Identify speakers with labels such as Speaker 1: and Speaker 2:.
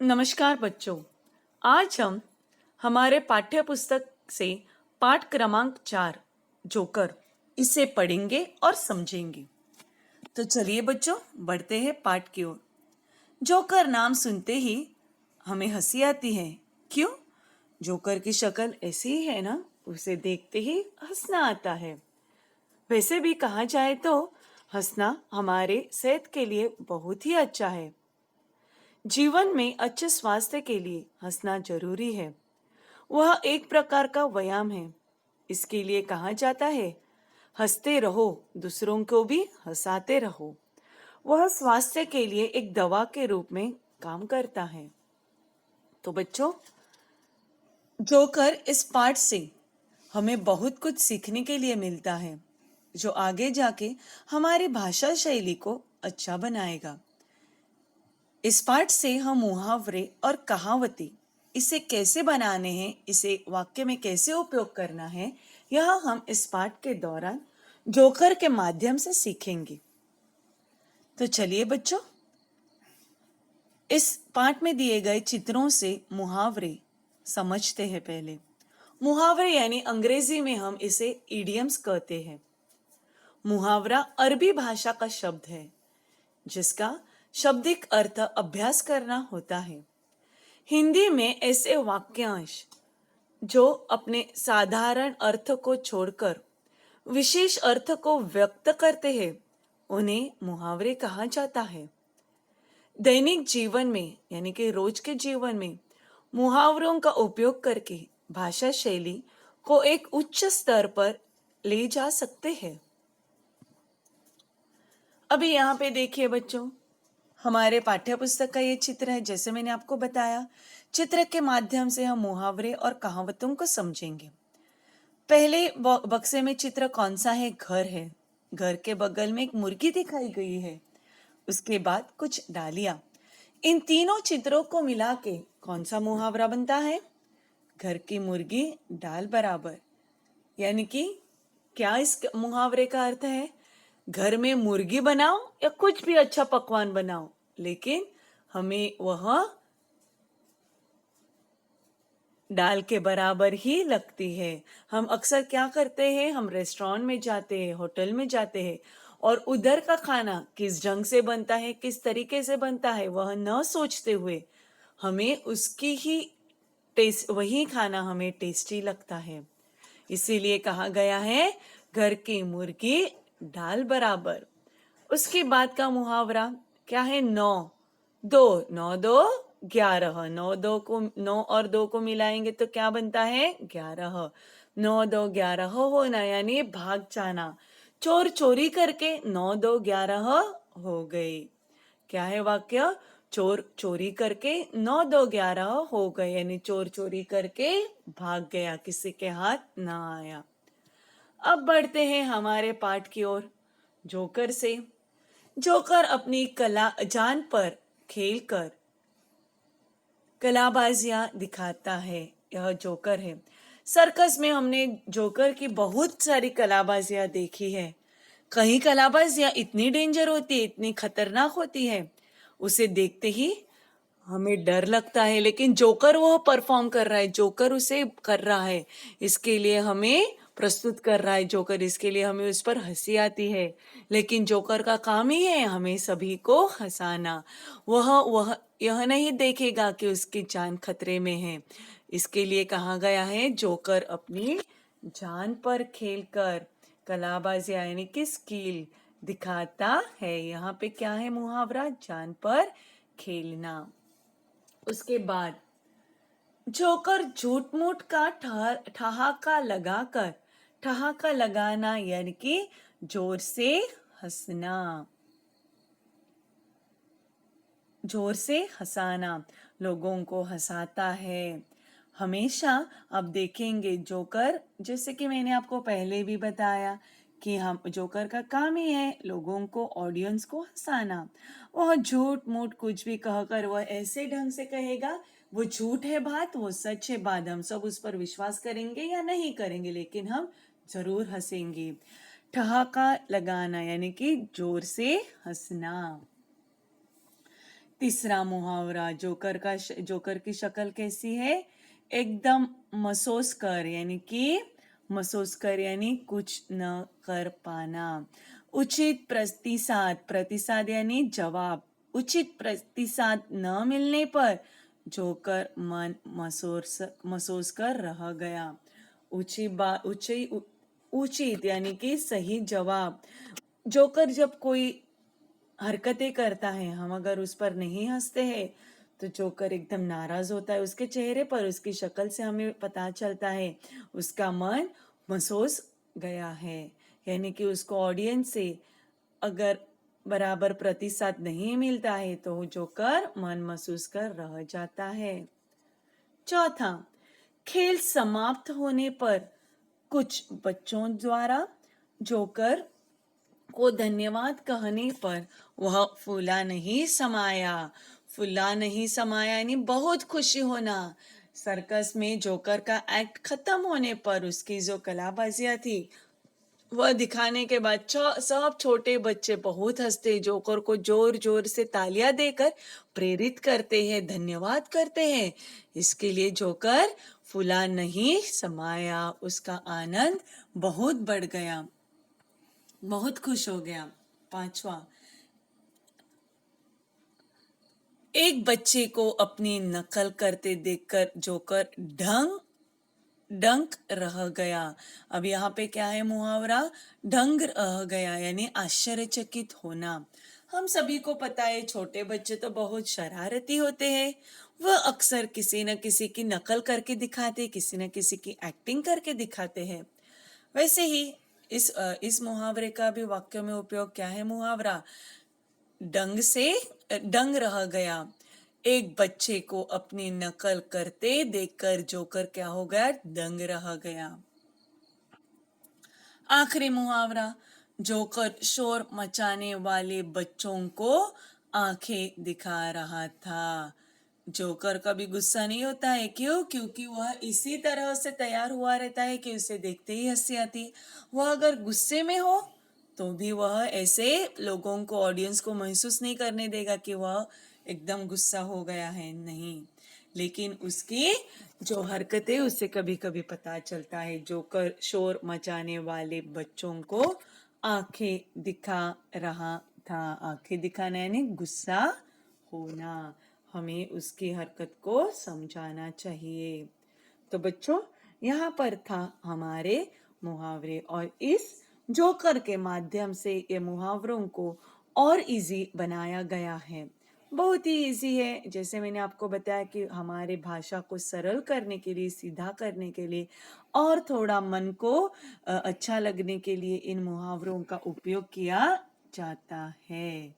Speaker 1: नमस्कार बच्चों। आज हम हमारे पाठ्य पुस्तक से पाठ क्रमांक 4 जोकर इसे पढ़ेंगे और समझेंगे। तो चलिए बच्चों, बढ़ते हैं पाठ की ओर। जोकर नाम सुनते ही हमें हंसी आती है। क्यों? जोकर की शक्ल ऐसी ही है ना, उसे देखते ही हंसना आता है। वैसे भी कहा जाए तो हंसना हमारे सेहत के लिए बहुत ही अच्छा है। जीवन में अच्छे स्वास्थ्य के लिए हंसना जरूरी है। वह एक प्रकार का व्यायाम है। इसके लिए कहा जाता है, हंसते रहो, दूसरों को भी हंसाते रहो। वह स्वास्थ्य के लिए एक दवा के रूप में काम करता है। तो बच्चों, जोकर इस पाठ से हमें बहुत कुछ सीखने के लिए मिलता है, जो आगे जाके हमारी भाषा शैली को अच्छा बनाएगा। इस पाठ से हम मुहावरे और कहावती इसे कैसे बनाने हैं, इसे वाक्य में कैसे उपयोग करना है, यह हम इस पाठ के दौरान जोकर के माध्यम से सीखेंगे। तो चलिए बच्चों, इस पाठ में दिए गए चित्रों से मुहावरे समझते हैं। पहले मुहावरे यानी अंग्रेजी में हम इसे इडियम्स कहते हैं। मुहावरा अरबी भाषा का शब्द है, जिसका शाब्दिक अर्थ अभ्यास करना होता है। हिंदी में ऐसे वाक्यांश जो अपने साधारण अर्थ को छोड़कर विशेष अर्थ को व्यक्त करते हैं, उन्हें मुहावरे कहा जाता है। दैनिक जीवन में यानी कि रोज के जीवन में मुहावरों का उपयोग करके भाषा शैली को एक उच्च स्तर पर ले जा सकते हैं। अभी यहाँ पे देखिए बच्चों, हमारे पाठ्य पुस्तक का ये चित्र है। जैसे मैंने आपको बताया, चित्र के माध्यम से हम मुहावरे और कहावतों को समझेंगे। पहले बक्से में चित्र कौन सा है? घर है। घर के बगल में एक मुर्गी दिखाई गई है। उसके बाद कुछ डालियां। इन तीनों चित्रों को मिला के कौन सा मुहावरा बनता है? घर की मुर्गी डाल बराबर। यानी कि क्या इस मुहावरे का अर्थ है? घर में मुर्गी बनाओ या कुछ भी अच्छा पकवान बनाओ, लेकिन हमें वह डाल के बराबर ही लगती है। हम अक्सर क्या करते हैं, हम रेस्टोरेंट में जाते हैं, होटल में जाते हैं और उधर का खाना किस ढंग से बनता है, किस तरीके से बनता है, वह न सोचते हुए हमें उसकी ही टेस्ट, वही खाना हमें टेस्टी लगता है। इसीलिए कहा गया है, घर की मुर्गी डाल बराबर। उसके बाद का मुहावरा क्या है? नौ दो। नौ दो 11। नौ और दो को मिलाएंगे तो क्या बनता है? 11। 9 2 11 होना यानी भाग जाना। चोर चोरी करके 9 2 11 हो गए। क्या है वाक्य? चोर चोरी करके 9 2 11 हो गए, यानी चोर चोरी करके भाग गया, किसी के हाथ ना आया। अब बढ़ते हैं हमारे पाठ की ओर। जोकर से। जोकर अपनी कला जान पर खेलकर कलाबाजियां दिखाता है। यह जोकर है। सर्कस में हमने जोकर की बहुत सारी कलाबाजियां देखी है। कहीं कलाबाजियां इतनी डेंजर होती है, इतनी खतरनाक होती है, उसे देखते ही हमें डर लगता है, लेकिन जोकर वह परफॉर्म कर रहा है, जोकर उसे कर रहा है, इसके लिए हमें प्रस्तुत कर रहा है जोकर, इसके लिए हमें उस पर हंसी आती है। लेकिन जोकर का काम ही है हमें सभी को हंसाना। वह यह नहीं देखेगा कि उसकी जान खतरे में है। इसके लिए कहा गया है, जोकर अपनी जान पर खेलकर कलाबाजियां यानी कि स्किल दिखाता है। यहाँ पे क्या है मुहावरा? जान पर खेलना। उसके बाद जोकर झूठ मूठ का ठहाका लगाना यानी कि जोर से हंसना, जोर से हंसाना, लोगों को हंसाता है हमेशा। अब देखेंगे जोकर, जैसे कि मैंने आपको पहले भी बताया कि हम जोकर का काम ही है लोगों को, ऑडियंस को हंसाना। वह झूठ मूठ कुछ भी कहकर वह ऐसे ढंग से कहेगा, वो झूठ है बात, वो सच है बात, हम सब उस पर विश्वास करेंगे या नहीं करेंगे, लेकिन हम जरूर हंसेंगे। ठहाका लगाना यानी कि जोर से हंसना। तीसरा मुहावरा, जोकर की शक्ल कैसी है? एकदम मसोसकर, यानी कि मसोसकर यानी कुछ न कर पाना। उचित प्रतिसाद, प्रतिसाद यानी जवाब। उचित प्रतिसाद न मिलने पर जोकर मन मसोस कर रह गया। उचित यानी कि सही जवाब। जोकर जब कोई हरकतें करता है, हम अगर उस पर नहीं हंसते हैं तो जोकर एकदम नाराज होता है। उसके चेहरे पर, उसकी शक्ल से हमें पता चलता है उसका मन महसूस गया है, यानी कि उसको ऑडियंस से अगर बराबर प्रतिशत नहीं मिलता है तो जोकर मन महसूस कर रह जाता है। चौथा, खेल समाप्त होने पर कुछ बच्चों द्वारा जोकर को धन्यवाद कहने पर वह फूला नहीं समाया यानी बहुत खुशी होना। सर्कस में जोकर का एक्ट खत्म होने पर उसकी जो कलाबाजियां थी वह दिखाने के बाद सब छोटे बच्चे बहुत हंसते, जोकर को जोर जोर से तालियां देकर प्रेरित करते हैं, धन्यवाद करते हैं। इसके लिए जोकर फूला नहीं समाया, उसका आनंद बहुत बढ़ गया, बहुत खुश हो गया। पांचवा, एक बच्चे को अपनी नकल करते देखकर जोकर डंक रह गया। अब यहाँ पे क्या है मुहावरा? ढंग रह गया यानी आश्चर्यचकित होना। हम सभी को पता है छोटे बच्चे तो बहुत शरारती होते हैं। वह अक्सर किसी न किसी की नकल करके दिखाते, किसी न किसी की एक्टिंग करके दिखाते हैं। वैसे ही इस मुहावरे का भी वाक्य में उपयोग क्या है? मुहावरा डंग रह गया। एक बच्चे को अपनी नकल करते देखकर जोकर क्या हो गया? दंग रह गया। आखिरी मुहावरा, जोकर शोर मचाने वाले बच्चों को आंखें दिखा रहा था। जोकर कभी गुस्सा नहीं होता है, क्यों? क्योंकि वह इसी तरह से तैयार हुआ रहता है कि उसे देखते ही हंसी आती। वह अगर गुस्से में हो तो भी वह ऐसे लोगों को, ऑडियंस को महसूस नहीं करने देगा कि वह एकदम गुस्सा हो गया है, नहीं। लेकिन उसकी जो हरकतें उससे कभी कभी पता चलता है। जोकर शोर मचाने वाले बच्चों को आंखें दिखा रहा था। आंखें दिखाना यानी गुस्सा होना। हमें उसकी हरकत को समझाना चाहिए। तो बच्चों, यहाँ पर था हमारे मुहावरे, और इस जोकर के माध्यम से ये मुहावरों को और इजी बनाया गया है। बहुत ही इजी है। जैसे मैंने आपको बताया कि हमारे भाषा को सरल करने के लिए, सीधा करने के लिए और थोड़ा मन को अच्छा लगने के लिए इन मुहावरों का उपयोग किया जाता है।